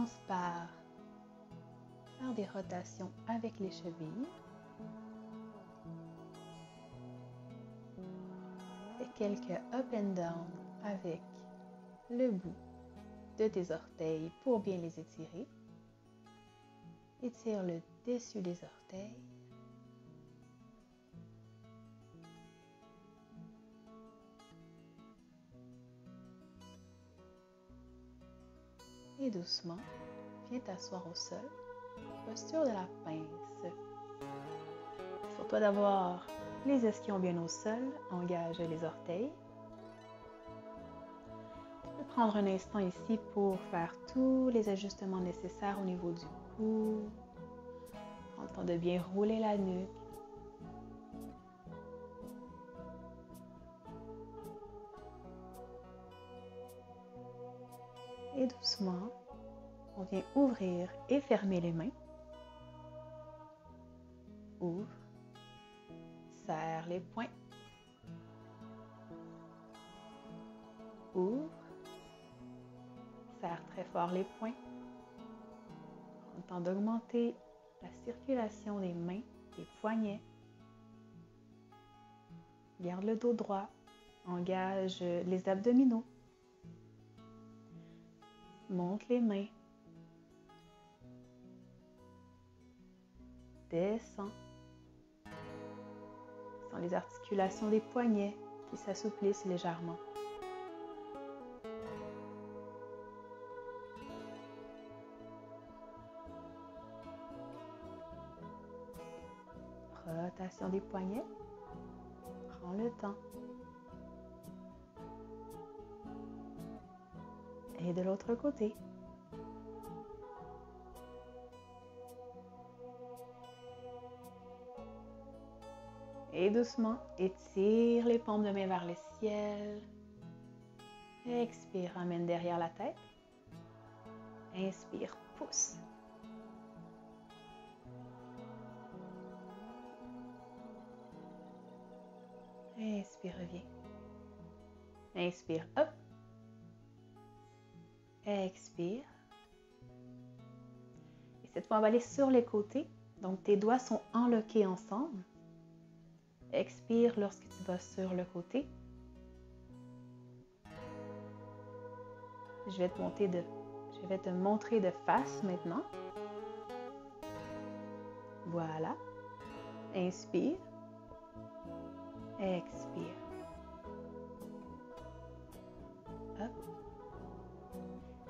commence par faire des rotations avec les chevilles. Fais quelques up and down avec le bout de tes orteils pour bien les étirer. Étire le dessus des orteils. Et doucement, viens t'asseoir au sol, posture de la pince. Assure-toi d'avoir les ischions bien au sol, engage les orteils. Tu peux prendre un instant ici pour faire tous les ajustements nécessaires au niveau du cou. Prends le temps de bien rouler la nuque. Et doucement, on vient ouvrir et fermer les mains. Ouvre, serre les poings. Ouvre, serre très fort les poings. Prends le temps d'augmenter la circulation des mains, des poignets. Garde le dos droit, engage les abdominaux. Monte les mains. Descends. Sens les articulations des poignets qui s'assouplissent légèrement. Rotation des poignets. Prends le temps. Et de l'autre côté. Et doucement, étire les paumes de main vers le ciel. Expire, ramène derrière la tête. Inspire, pousse. Inspire, reviens. Inspire, hop. Expire. Et cette fois, on va aller sur les côtés. Donc, tes doigts sont enloqués ensemble. Expire lorsque tu vas sur le côté. Je vais te montrer de face maintenant. Voilà. Inspire. Expire. Hop.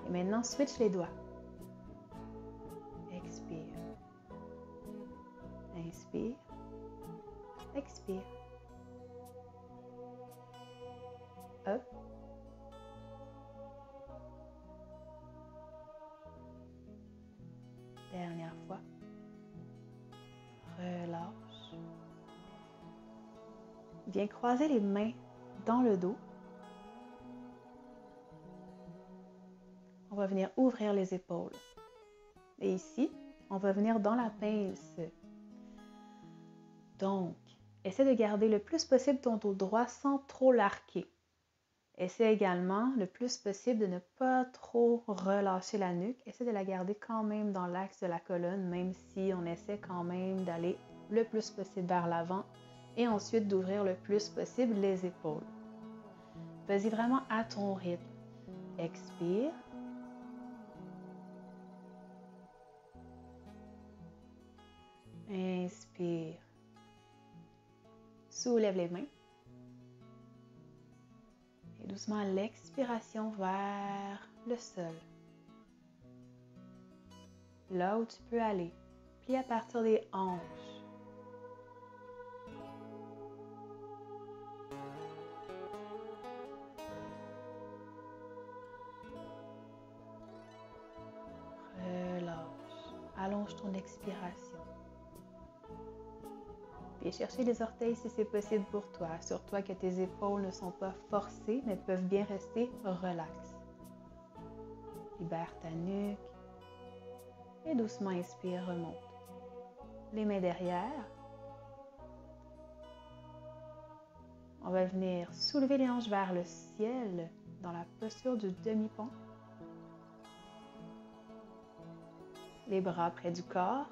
Et maintenant, switch les doigts. Expire. Inspire. Expire. Hop. Dernière fois. Relâche. Viens croiser les mains dans le dos. On va venir ouvrir les épaules. Et ici, on va venir dans la pince. Donc, essaie de garder le plus possible ton dos droit sans trop l'arquer. Essaie également le plus possible de ne pas trop relâcher la nuque. Essaie de la garder quand même dans l'axe de la colonne, même si on essaie quand même d'aller le plus possible vers l'avant et ensuite d'ouvrir le plus possible les épaules. Vas-y vraiment à ton rythme. Expire. Inspire. Soulève les mains. Et doucement, l'expiration vers le sol. Là où tu peux aller. Plie à partir des hanches. Relâche. Allonge ton expiration. Viens chercher les orteils si c'est possible pour toi. Assure-toi que tes épaules ne sont pas forcées, mais peuvent bien rester relax. Libère ta nuque. Et doucement, inspire, remonte. Les mains derrière. On va venir soulever les hanches vers le ciel dans la posture du demi-pont. les bras près du corps.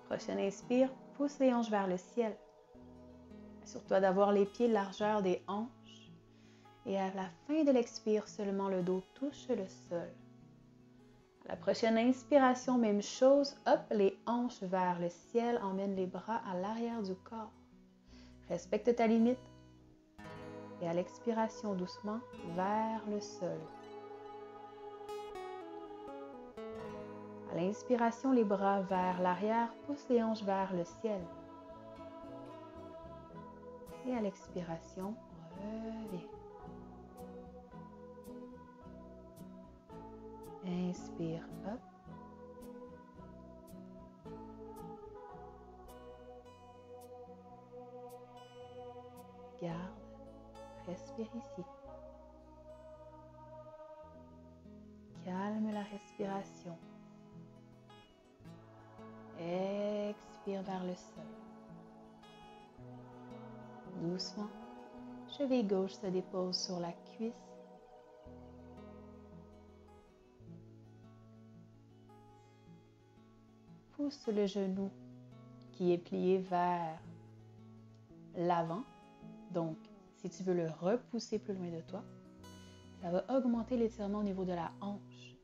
Prochaine inspire, pousse les hanches vers le ciel. Assure-toi d'avoir les pieds largeur des hanches. Et à la fin de l'expire, seulement le dos touche le sol. À la prochaine inspiration, même chose. Hop, les hanches vers le ciel. Emmène les bras à l'arrière du corps. Respecte ta limite. Et à l'expiration, doucement, vers le sol. À l'inspiration, les bras vers l'arrière, pousse les hanches vers le ciel. Et à l'expiration, reviens. Inspire, hop. Garde, respire ici. Calme la respiration. Expire vers le sol. Doucement, cheville gauche se dépose sur la cuisse. Pousse le genou qui est plié vers l'avant. Donc, si tu veux le repousser plus loin de toi, ça va augmenter l'étirement au niveau de la hanche.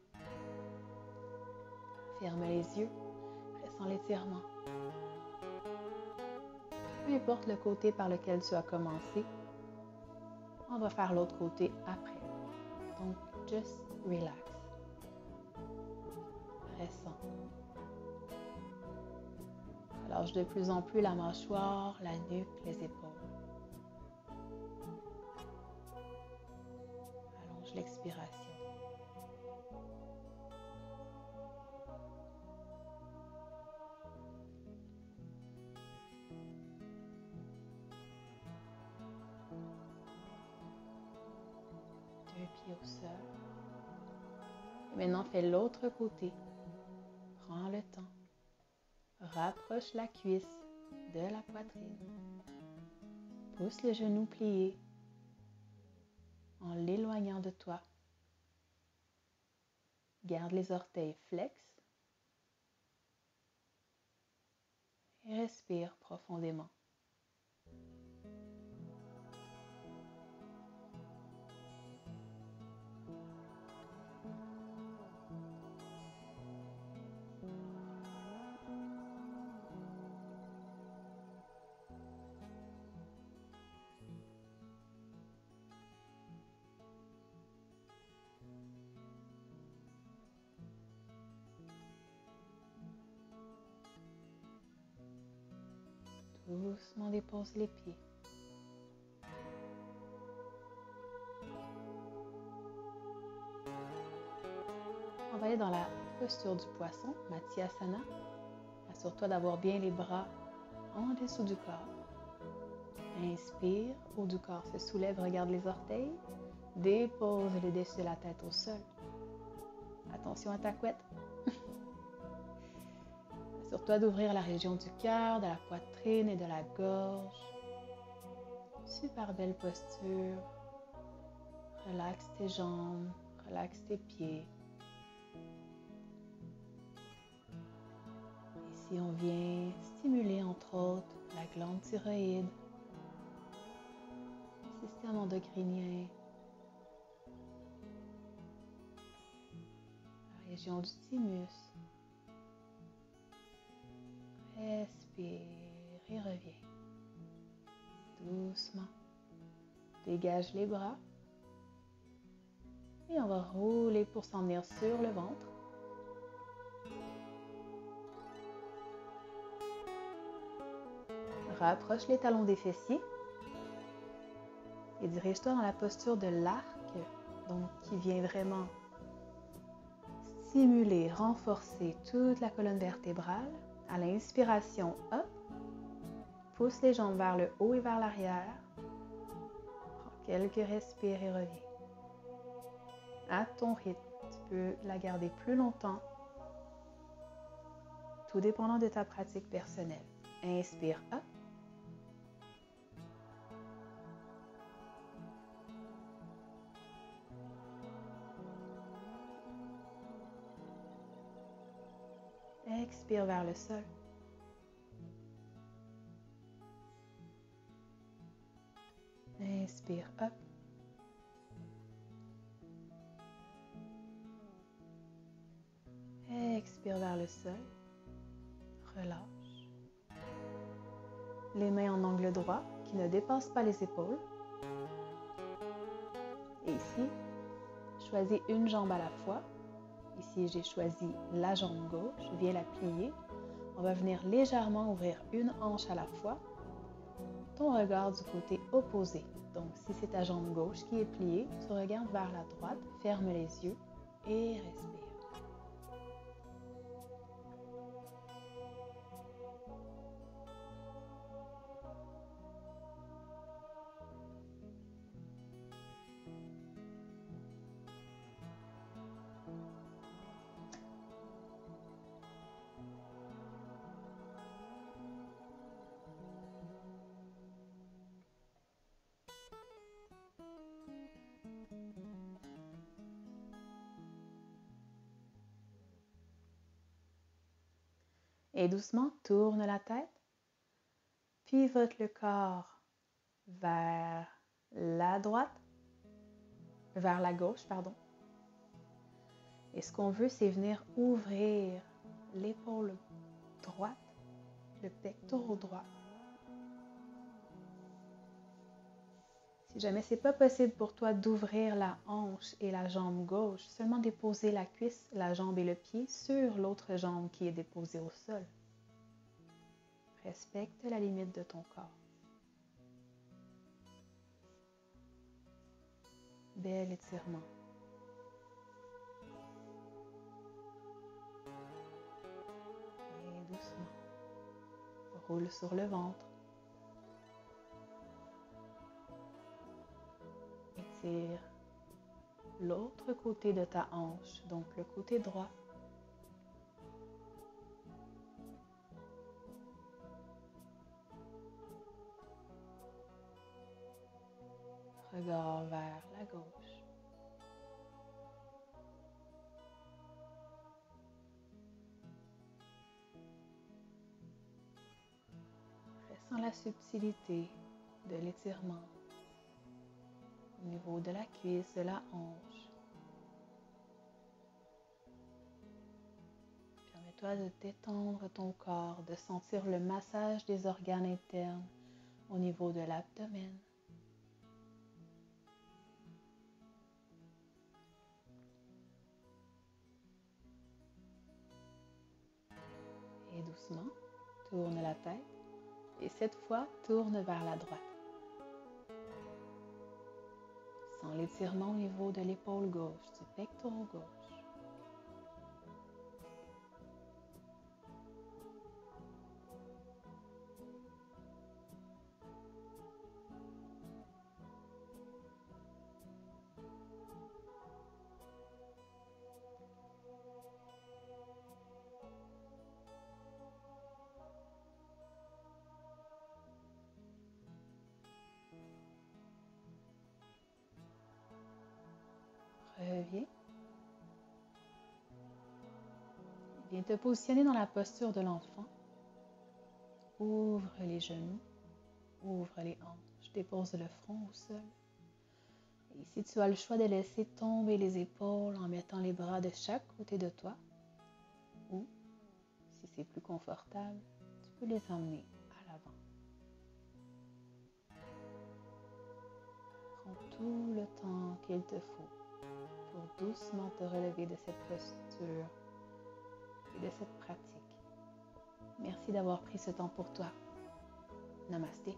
Ferme les yeux, ressens l'étirement. Peu importe le côté par lequel tu as commencé, on va faire l'autre côté après. Donc, just relax. Ressens. Relâche de plus en plus la mâchoire, la nuque, les épaules. Allonge l'expiration. Deux pieds au sol. Et maintenant, fais l'autre côté. Prends le temps. Rapproche la cuisse de la poitrine. Pousse le genou plié en l'éloignant de toi. Garde les orteils flex et respire profondément. Doucement dépose les pieds. On va aller dans la posture du poisson, Matyasana. Assure-toi d'avoir bien les bras en dessous du corps. Inspire, haut du corps se soulève, regarde les orteils. Dépose le dessus de la tête au sol. Attention à ta couette. Assure-toi d'ouvrir la région du cœur, de la poitrine et de la gorge. Super belle posture. Relaxe tes jambes, relaxe tes pieds. Ici, on vient stimuler entre autres la glande thyroïde, le système endocrinien, la région du thymus. Respire et reviens. Doucement. Dégage les bras. Et on va rouler pour s'en venir sur le ventre. Rapproche les talons des fessiers. Et dirige-toi dans la posture de l'arc, donc qui vient vraiment stimuler, renforcer toute la colonne vertébrale. À l'inspiration, hop, pousse les jambes vers le haut et vers l'arrière. Prends quelques respires et reviens. À ton rythme, tu peux la garder plus longtemps, tout dépendant de ta pratique personnelle. Inspire, hop. Expire vers le sol. Inspire, up. Expire vers le sol. Relâche. Les mains en angle droit qui ne dépassent pas les épaules. Et ici, choisis une jambe à la fois. Ici, j'ai choisi la jambe gauche. Je viens la plier. On va venir légèrement ouvrir une hanche à la fois. Ton regard du côté opposé. Donc, si c'est ta jambe gauche qui est pliée, tu regardes vers la droite, ferme les yeux et respire. Et doucement, tourne la tête, pivote le corps vers la droite, vers la gauche, pardon. Et ce qu'on veut, c'est venir ouvrir l'épaule droite, le pectoral droit. Si jamais ce n'est pas possible pour toi d'ouvrir la hanche et la jambe gauche, seulement déposer la cuisse, la jambe et le pied sur l'autre jambe qui est déposée au sol. Respecte la limite de ton corps. Bel étirement. Et doucement. Roule sur le ventre. Étire l'autre côté de ta hanche, donc le côté droit. Regard vers la gauche. Ressens la subtilité de l'étirement au niveau de la cuisse, de la hanche. Permets-toi de détendre ton corps, de sentir le massage des organes internes au niveau de l'abdomen. Et doucement, tourne la tête et cette fois, tourne vers la droite. Sens l'étirement au niveau de l'épaule gauche, du pectoral gauche. Reviens. Viens te positionner dans la posture de l'enfant. Ouvre les genoux, ouvre les hanches, dépose le front au sol. Et si tu as le choix de laisser tomber les épaules en mettant les bras de chaque côté de toi, ou si c'est plus confortable, tu peux les emmener à l'avant. Prends tout le temps qu'il te faut pour doucement te relever de cette posture et de cette pratique. Merci d'avoir pris ce temps pour toi. Namasté.